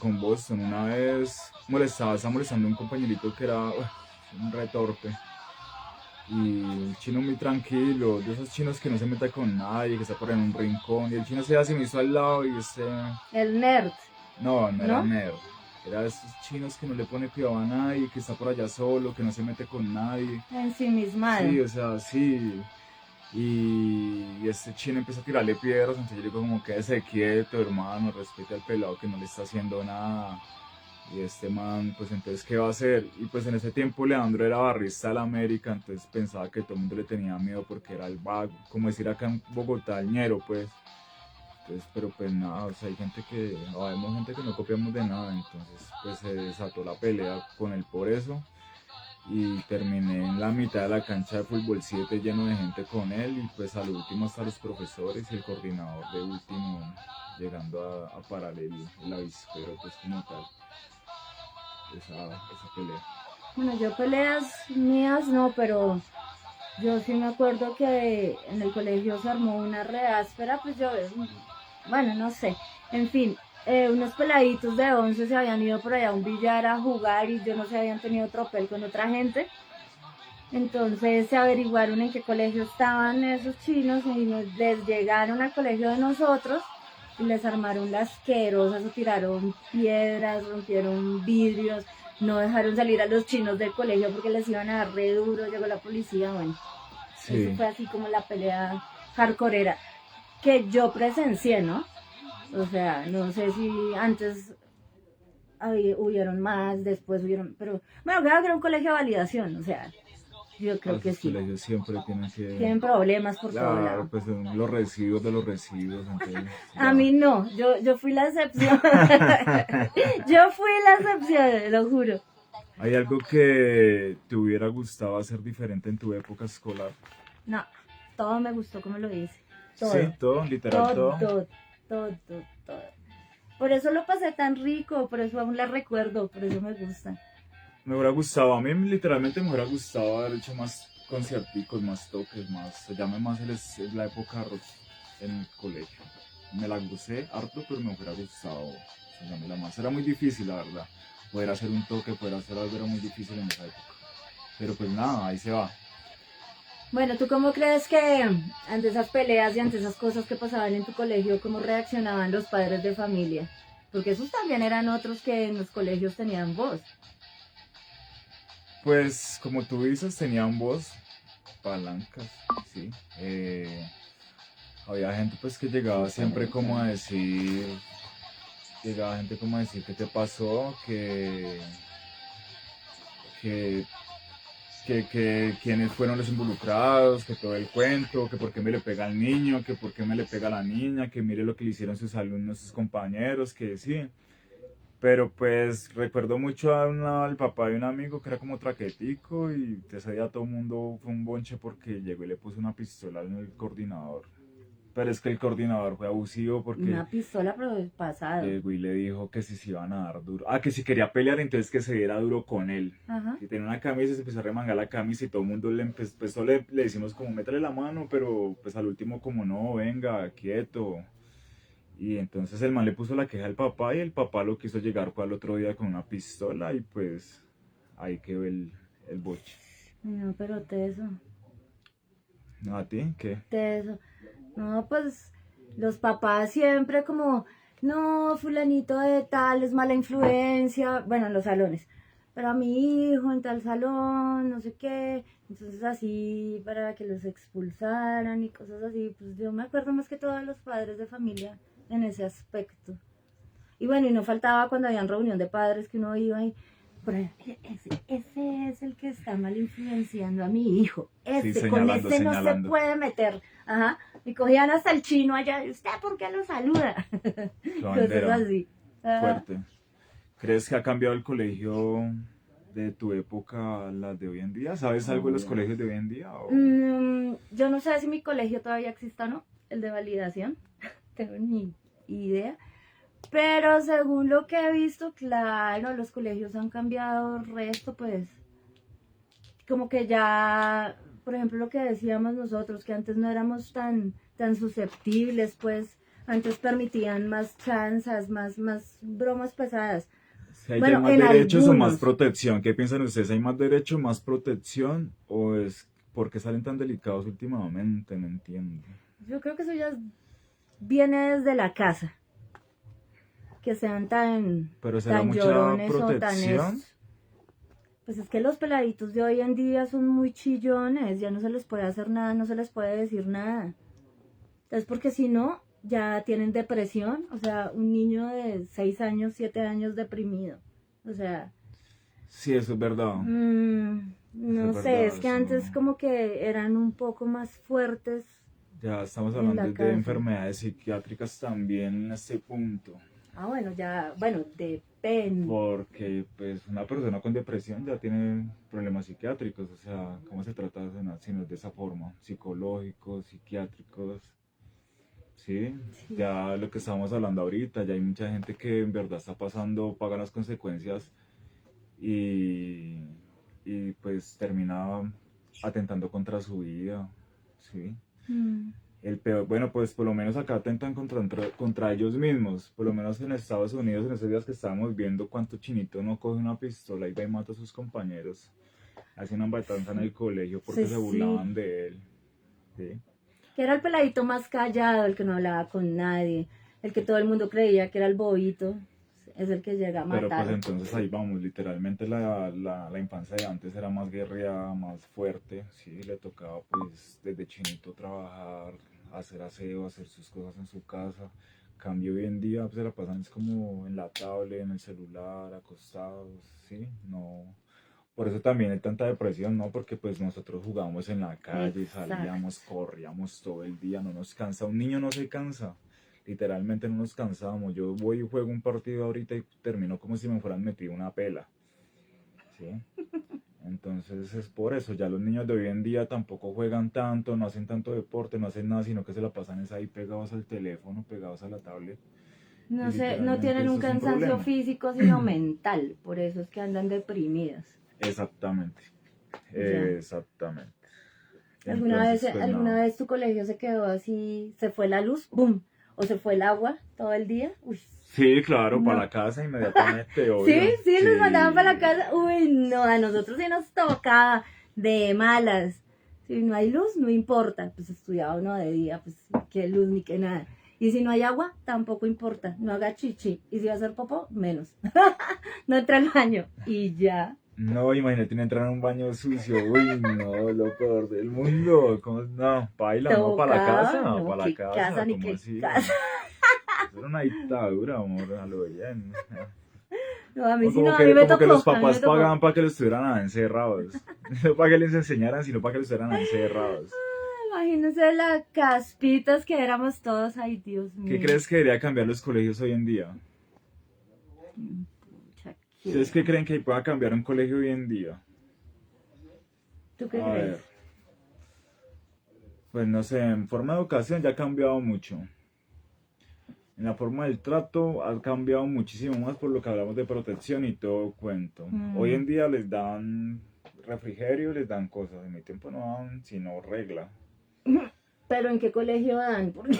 con Boston. Una vez estaba molestando a un compañerito que era un retorpe. Y el chino muy tranquilo, de esos chinos que no se mete con nadie, que está por en un rincón. Y el chino se me hizo al lado y el nerd, no era ¿no? nerd. Era de esos chinos que no le pone cuidado a nadie, que está por allá solo, que no se mete con nadie. Ensimismado. Sí, o sea, sí. Y este chino empieza a tirarle piedras, entonces yo digo como quédese quieto, hermano, respete al pelado que no le está haciendo nada. Y este man, pues entonces, ¿qué va a hacer? Y pues en ese tiempo Leandro era barrista de la América, entonces pensaba que todo el mundo le tenía miedo porque era el vago, como decir acá en Bogotá, el ñero, pues. Entonces, pero pues nada, o sea, habemos gente que no copiamos de nada, entonces pues se desató la pelea con él por eso y terminé en la mitad de la cancha de fútbol 7 lleno de gente con él y pues al último hasta los profesores y el coordinador de último llegando a parar el avispero pues como tal, esa pelea. Bueno, yo peleas mías no, pero yo sí me acuerdo que en el colegio se armó una re áspera, pues yo, bueno, no sé. En fin, unos peladitos de 11 se habían ido por allá a un billar a jugar y yo no sé, habían tenido tropel con otra gente. Entonces se averiguaron en qué colegio estaban esos chinos y les llegaron al colegio de nosotros y les armaron las asquerosas o tiraron piedras, rompieron vidrios, no dejaron salir a los chinos del colegio porque les iban a dar re duro, llegó la policía, bueno, eso Sí, fue así como la pelea hardcoreera que yo presencié, ¿no? O sea, no sé si antes hubieron más, después hubieron, pero bueno, creo que era un colegio de validación, o sea, yo a creo que esos sí. colegios siempre tienen que, Tienen problemas por todo claro, lado. pues son los residuos de los residuos, entonces A ya. mí no, yo fui la excepción. Yo fui la excepción, lo juro. ¿Hay algo que te hubiera gustado hacer diferente en tu época escolar? No, todo me gustó como lo hice. Sí, Todo, todo, literal todo, todo. todo, todo. Por eso lo pasé tan rico, por eso aún la recuerdo, por eso me gusta. Me hubiera gustado, a mí literalmente me hubiera gustado haber hecho más concierticos, más toques, más, se llame más la época rock en el colegio. Me la gocé harto, pero me hubiera gustado, se llame la más. Era muy difícil, la verdad. Poder hacer un toque, poder hacer algo era muy difícil en esa época. Pero pues nada, ahí se va. Bueno, ¿tú cómo crees que ante esas peleas y ante esas cosas que pasaban en tu colegio, cómo reaccionaban los padres de familia? Porque esos también eran otros que en los colegios tenían voz. Pues como tú dices, tenían voz, palancas, sí. Había gente pues que llegaba siempre como a decir, llegaba gente como a decir qué te pasó, que, que quiénes fueron los involucrados, que todo el cuento, que por qué me le pega al niño, que por qué me le pega a la niña, que mire lo que le hicieron sus alumnos, sus compañeros, que sí. Pero pues recuerdo mucho al papá de un amigo que era como traquetico y ese día todo el mundo fue un bonche porque llegó y le puso una pistola en el coordinador. Pero es que el coordinador fue abusivo porque Una pistola, pero del pasado. llegó y le dijo que si se iban a dar duro. Ah, que si quería pelear, entonces que se diera duro con él. Ajá. Si tenía una camisa, se empezó a remangar la camisa y todo el mundo le decimos como métale la mano, pero pues al último como no, venga, quieto. Y entonces el man le puso la queja al papá y el papá lo quiso llegar fue al otro día con una pistola y pues ahí quedó el boche. No, pero teso, ¿No a ti? ¿Qué? teso. No, pues los papás siempre como no, fulanito de tal es mala influencia, bueno, en los salones, pero a mi hijo en tal salón, no sé qué, entonces así para que los expulsaran y cosas así, pues yo me acuerdo más que todos los padres de familia en ese aspecto. Y bueno, y no faltaba cuando habían reunión de padres que uno iba y, pero ese es el que está mal influenciando a mi hijo. Sí, Ese, con ese no se señalando. puede meter. Ajá. Y cogían hasta el chino allá. ¿Y usted por qué lo saluda? Qué Cosas bandera, así. Ajá. fuerte. ¿Crees que ha cambiado el colegio de tu época a las de hoy en día? ¿Sabes algo de los Obvio. colegios de hoy en día? Yo no sé si mi colegio todavía existe o no, el de validación. Tengo ni idea. Pero según lo que he visto, claro, los colegios han cambiado el resto, pues como que ya, por ejemplo, lo que decíamos nosotros, que antes no éramos tan susceptibles, pues antes permitían más chanzas, más bromas pesadas. Si hay ya Bueno, más en derechos o más algunos. protección, ¿qué piensan ustedes? ¿Hay más derecho, más protección? ¿O es porque salen tan delicados últimamente? No entiendo. Yo creo que eso ya viene desde la casa, que sean Pero será tan mucha llorones o tan protección. Pues es que los peladitos de hoy en día son muy chillones, ya no se les puede hacer nada, no se les puede decir nada. Entonces, porque si no, ya tienen depresión, o sea, un niño de 6 años, 7 años deprimido. O sea, Sí, eso es verdad. Eso es no sé, verdad. es que Eso... antes como que eran un poco más fuertes Ya estamos en la hablando de casa. enfermedades psiquiátricas también en este punto. Ah, bueno, ya, bueno, depende. Porque pues una persona con depresión ya tiene problemas psiquiátricos. O sea, ¿cómo se trata de eso? Si no es de esa forma? Psicológicos, psiquiátricos. Sí, Sí. ya lo que estábamos hablando ahorita, ya hay mucha gente que en verdad está pasando, paga las consecuencias y, y pues termina atentando contra su vida, ¿sí? Mm, El peor, bueno, pues por lo menos acá atentan contra ellos mismos, por lo menos en Estados Unidos, en esos días que estábamos viendo cuánto chinito no coge una pistola y va y mata a sus compañeros, hace una matanza en el colegio sí, porque se sí. burlaban de él, ¿sí? Que era el peladito más callado, el que no hablaba con nadie, el que todo el mundo creía que era el bobito, es el que llega a Pero pues matar. entonces ahí vamos, literalmente la infancia de antes era más guerreada, más fuerte, sí, le tocaba pues desde chinito trabajar, hacer aseo, hacer sus cosas en su casa. Cambio hoy en día pues se la pasan es como en la tablet, en el celular, acostados, sí, no. Por eso también hay tanta depresión, ¿no? Porque pues nosotros jugamos en la calle, salíamos, Exacto. corríamos todo el día, no nos cansa. Un niño no se cansa, literalmente no nos cansamos. Yo voy y juego un partido ahorita y termino como si me fueran metido una pela, ¿sí? Entonces es por eso, ya los niños de hoy en día tampoco juegan tanto, no hacen tanto deporte, no hacen nada, sino que se la pasan es ahí pegados al teléfono, pegados a la tablet. Y No sé, no literalmente tienen un eso es un cansancio problema. físico, sino mental, por eso es que andan deprimidas. Exactamente, Ya. exactamente. ¿Alguna vez, Entonces, pues alguna nada. vez tu colegio se quedó así, se fue la luz, ¡boom! ¿O se fue el agua todo el día? Uy, Sí, claro, para no. la casa inmediatamente, Sí, obvio. sí, nos mandaban para la Sí. casa. Uy, no, a nosotros sí nos tocaba de malas. Si no hay luz, no importa. Pues estudiaba uno de día, pues qué luz ni qué nada. Y si no hay agua, tampoco importa. No haga chichi. Y si va a hacer popó, menos. No entra al baño. Y ya. No, imagínate entrar a un baño sucio. Uy, no, lo peor del mundo. ¿Cómo? No, baila, no, Tocaba, no, para la qué casa casa, ni ¿cómo qué así? casa. Eso era una dictadura, amor, a lo bien. No, a mí O sí no, a mí me como que los tocó, a mí me papás tocó. pagaban para que los estuvieran encerrados. No para que les enseñaran, sino para que los estuvieran encerrados. Imagínense las caspitas que éramos todos. Ay, Dios ¿Qué mío. crees que debería cambiar los colegios hoy en día? Pucha, ¿Ustedes ¿qué? qué creen que pueda cambiar un colegio hoy en día? ¿Tú qué A crees? ver, pues no sé, en forma de educación ya ha cambiado mucho. En la forma del trato ha cambiado muchísimo más por lo que hablamos de protección y todo cuento. Hoy Mm. en día les dan refrigerio, les dan cosas. En mi tiempo no daban sino regla. Pero ¿en qué colegio dan? Porque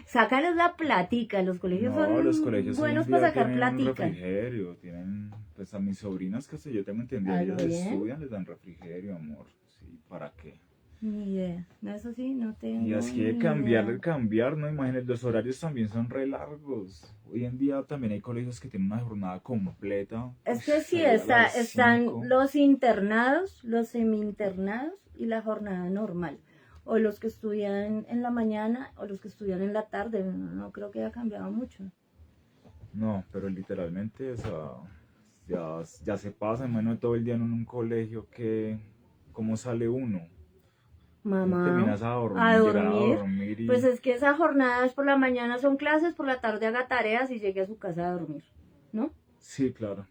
sacan la platica, los colegios No, los son colegios hoy en buenos para día sacar tienen platica. refrigerio, tienen, pues a mis sobrinas que sé yo tengo entendido, ¿A lo ellas bien? estudian, les dan refrigerio, amor. Sí, ¿para qué? Ni idea. No, eso sí, no tengo Y así de ni cambiar, idea. ¿no? Imagínate, los horarios también son re largos. Hoy en día también hay colegios que tienen una jornada completa. Es que sí, Salir a las están 5. los internados, los semi-internados y la jornada normal. O los que estudian en la mañana o los que estudian en la tarde. No creo que haya cambiado mucho. No, pero literalmente, o sea, ya se pasa, hermano, todo el día en un colegio que, ¿cómo sale uno? ¿Cómo Mamá, terminas a a dormir, llegar a dormir. dormir Pues y... es que esas jornadas por la mañana son clases, por la tarde haga tareas y llegue a su casa a dormir, ¿no? Sí, claro,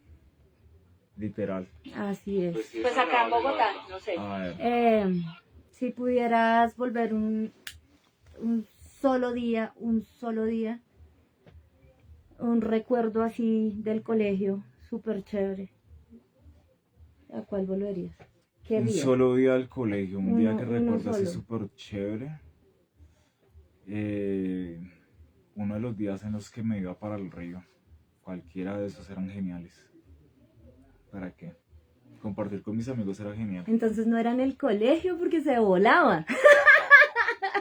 literal. Así es. Pues acá en Bogotá, no sé. A ver, Si pudieras volver un solo día, un recuerdo así del colegio, súper chévere, ¿a cuál volverías? ¿Qué un día? solo día al colegio, un día que Uno recuerdo así solo. súper chévere. Eh, Uno de los días en los que me iba para el río. Cualquiera de esos eran geniales. ¿Para qué? Compartir con mis amigos era genial. Entonces no era en el colegio porque se volaba.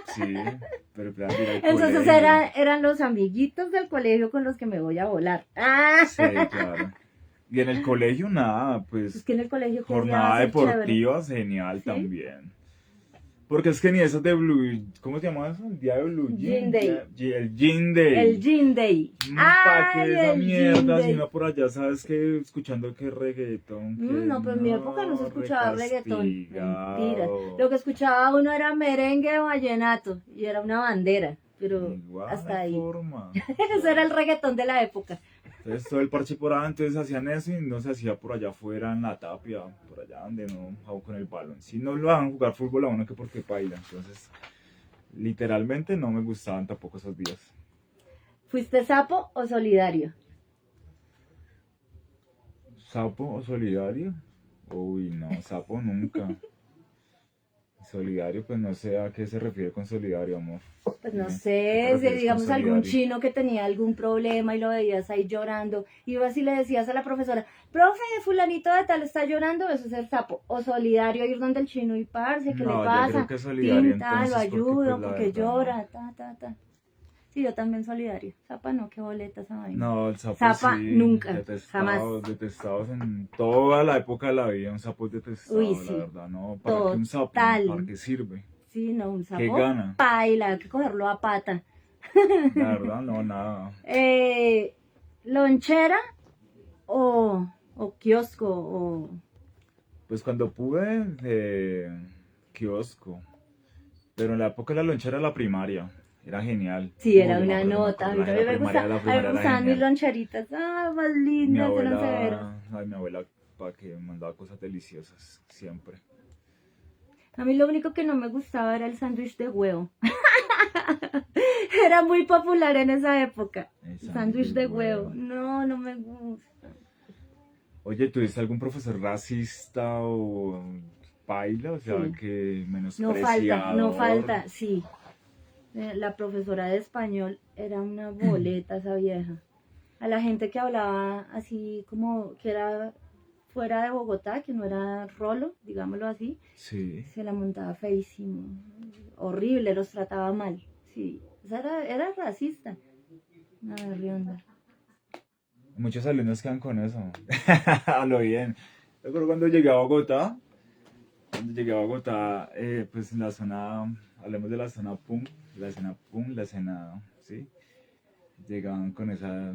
Sí, pero plan de ir al Entonces colegio. eran los amiguitos del colegio con los que me voy a volar. ¡Ah! Sí, claro. Y en el colegio nada, Es pues que en el colegio qué día va jornada a ser chévere. deportiva genial ¿Sí? también. Porque es que ni eso de Blue, ¿cómo se llama eso? El día de Blue Gin Jean, Day. el Jean Day. El Gin Day. ¿Para qué ¡Ay, esa el Gin mierda? Si Day! uno por allá, ¿sabes que escuchando que reggaetón, que No, pero en mi época no se escuchaba reggaetón. Mentiras. recastigado. Lo que escuchaba uno era merengue o vallenato. Y era una bandera. Pero Igual, hasta no hay ahí. forma. Eso era el reggaetón de la época. Entonces todo el parche por allá, entonces hacían eso y no se hacía por allá afuera en la tapia, por allá donde no jugaba con el balón. Si no lo van a jugar fútbol a uno que porque baila. Entonces, literalmente no me gustaban tampoco esos días. ¿Fuiste sapo o solidario? ¿Sapo o solidario? Uy, no, sapo nunca. Solidario, pues no sé a qué se refiere con solidario, amor. Pues no Dime, ¿qué te sé, si refieres con digamos algún solidario? chino que tenía algún problema y lo veías ahí llorando, ibas y le decías a la profesora, profe, fulanito de tal está llorando, eso es el sapo. O solidario, ir donde el chino y parce, ¿qué le No, yo pasa? creo que solidario Tin, tal, lo entonces, porque pues ayudo, la porque verdad no. llora, ta, ta, ta. Sí, yo también solidario. Zapa no, qué boleta esa vaina. No, el sapo Zapa sí, nunca, jamás. detestados en toda la época de la vida, un sapo es detestado, Uy, la sí, verdad, no, ¿para qué un sapo? total. ¿Para qué sirve? Sí, no, un ¿Qué sapo gana? paila, hay que cogerlo a pata. La verdad, no, nada. Lonchera o kiosco o... Pues cuando pude, kiosco, pero en la época de la lonchera la primaria, era genial. Sí, Uy, era yo me una acuerdo, me nota. A acuerdo, mí también me gusta, la a mí me primaria era gustaban mis genial. loncheritas. Ah, más Mi lindas, eran severas. abuela, ay, mi abuela, para que me mandaba cosas deliciosas, siempre. A mí lo único que no me gustaba era el sándwich de huevo. Era muy popular en esa época. El Sándwich de huevo. No, no me gusta. Oye, ¿tuviste algún profesor racista o paila? O sea, Sí. que No falta, no menospreciador. falta, sí. La profesora de español era una boleta esa vieja. A la gente que hablaba así como que era fuera de Bogotá, que no era rolo, digámoslo así, Sí. se la montaba feísimo, horrible, los trataba mal, sí, o sea, era racista, nada de onda. Muchos alumnos quedan con eso. A lo bien. Recuerdo cuando llegué a Bogotá, pues en la zona, hablemos de la zona PUM, la escena, ¿sí? Llegaban con esa,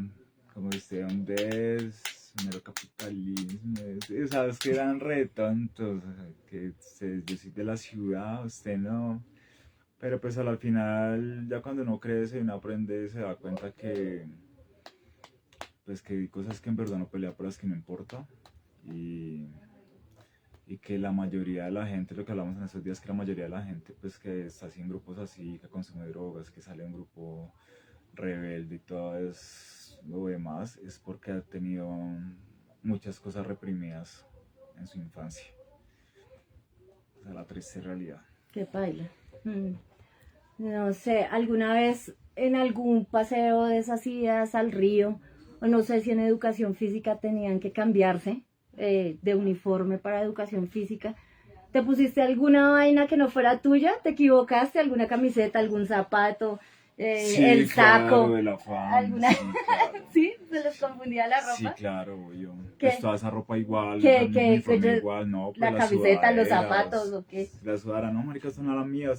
como usted, ¿dónde es? Mero capitalismo, sí, sabes que eran re tontos, o sea, yo soy de la ciudad, usted no, pero pues al final, ya cuando uno crece y uno aprende, se da cuenta que, pues que hay cosas que en verdad no pelea por las que no importa, y que la mayoría de la gente, lo que hablamos en estos días, que la mayoría de la gente, pues que está así en grupos así, que consume drogas, que sale en grupo rebelde y todo lo demás, es porque ha tenido muchas cosas reprimidas en su infancia. O sea, la triste realidad. Qué paila. No sé, alguna vez en algún paseo de esas idas al río, o no sé si en educación física tenían que cambiarse de uniforme para educación física, ¿Te pusiste alguna vaina que no fuera tuya? ¿Te equivocaste? ¿Alguna camiseta, algún zapato, Sí, el claro, saco? del afán, ¿Alguna? sí, claro. ¿Sí? ¿Se les confundía la Sí, ropa? claro, yo. Pues ¿Qué? toda esa ropa igual, el ¿Qué, qué, qué uniforme igual, no, pues la las camiseta, los zapatos sudaderas. o qué? La sudadera, no, marica, esta no es la mía,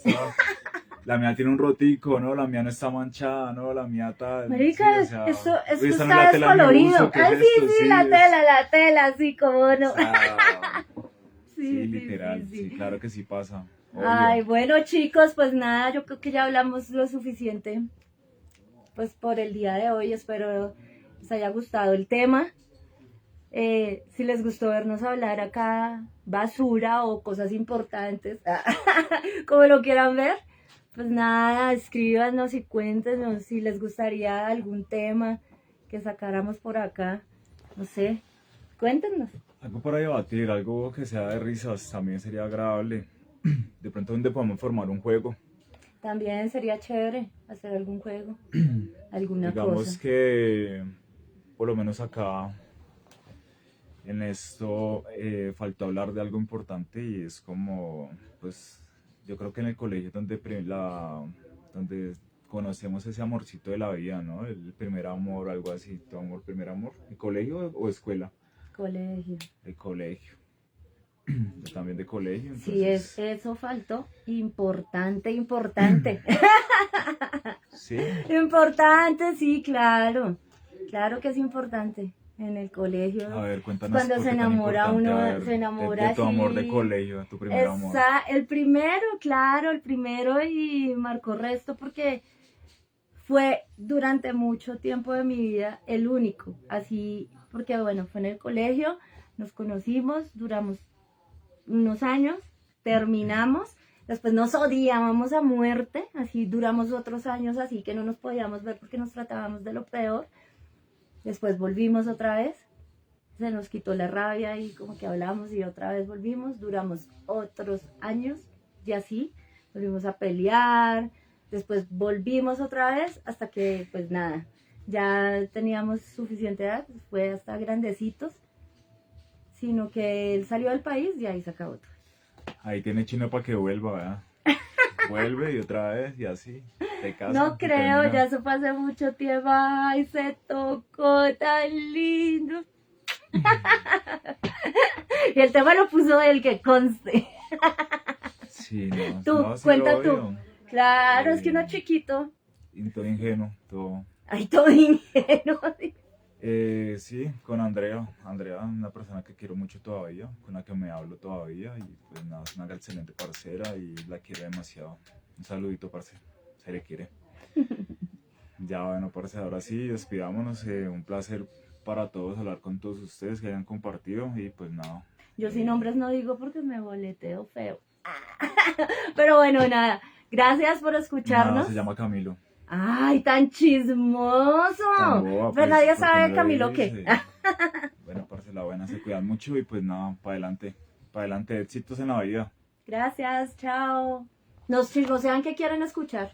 la mía tiene un rotico, no, la mía no está manchada, no, la mía tal, sí, o Marica, sea, esto uy, esta no es está la tela de mi descolorido. uso, ¿qué es Ay, sí, esto? sí, Sí, la tela, sí, cómo o no. sea, Sí, sí, sí, sí, literal, sí. sí, claro que sí pasa, obvio. Ay, bueno, chicos, pues nada, yo creo que ya hablamos lo suficiente, pues por el día de hoy. Espero les haya gustado el tema. Si les gustó vernos hablar acá basura o cosas importantes, como lo quieran ver, pues nada, escríbanos y cuéntenos si les gustaría algún tema que sacáramos por acá. No sé, cuéntenos. Algo para debatir, algo que sea de risas, también sería agradable. De pronto donde podemos formar un juego. También sería chévere hacer algún juego, alguna Digamos cosa. que por lo menos acá en esto faltó hablar de algo importante y es como, pues yo creo que en el colegio es donde, donde conocemos ese amorcito de la vida, ¿no? El primer amor, algo así, tu amor, primer amor. ¿El colegio o escuela? Colegio. El colegio. Yo también de colegio, Sí, entonces, eso faltó. Importante, importante. sí. Importante, sí, claro. Claro que es importante. En el A colegio, ver, cuéntanos cuando por se qué tan enamora importante, a uno, ver, se enamora de tu amor de así. colegio, tu primer amor. El primero, claro, el primero y marcó resto porque fue durante mucho tiempo de mi vida el único. Así, porque bueno, fue en el colegio, nos conocimos, duramos unos años, terminamos, después nos odiábamos a muerte, así duramos otros años así que no nos podíamos ver porque nos tratábamos de lo peor, después volvimos otra vez, se nos quitó la rabia y como que hablamos y otra vez volvimos, duramos otros años y así, volvimos a pelear, después volvimos otra vez hasta que pues nada, ya teníamos suficiente edad, fue hasta grandecitos, sino que él salió del país y ahí se acabó todo. Ahí tiene Chino para que vuelva, ¿verdad? Vuelve y otra vez y así. Te casan No y creo, terminan. ya se fue hace mucho tiempo. Ay, se tocó tan lindo. Y el tema lo puso él, que conste. Sí, no, Tú, no, sí, cuenta tú. obvio. Claro, es que uno chiquito. Y todo ingenuo, todo. Ay, todo ingenuo. Sí, con Andrea. Andrea es una persona que quiero mucho todavía, con la que me hablo todavía y pues nada, es una excelente parcera y la quiero demasiado. Un saludito, parce, se le quiere. Ya bueno, parce, ahora sí, despidámonos. Un placer para todos hablar con todos ustedes que hayan compartido y pues nada. Yo sin nombres no digo porque me boleteo feo. Pero bueno, nada. Gracias por Nada, escucharnos. se llama Camilo. Ay, tan chismoso. Tan boba, Pero pues, nadie ¿por qué sabe no Camilo le qué. dice? Bueno, parce, la buena, se cuidan mucho y pues nada, para adelante, éxitos en la vida. Gracias, chao. Nos chismosean que quieren escuchar.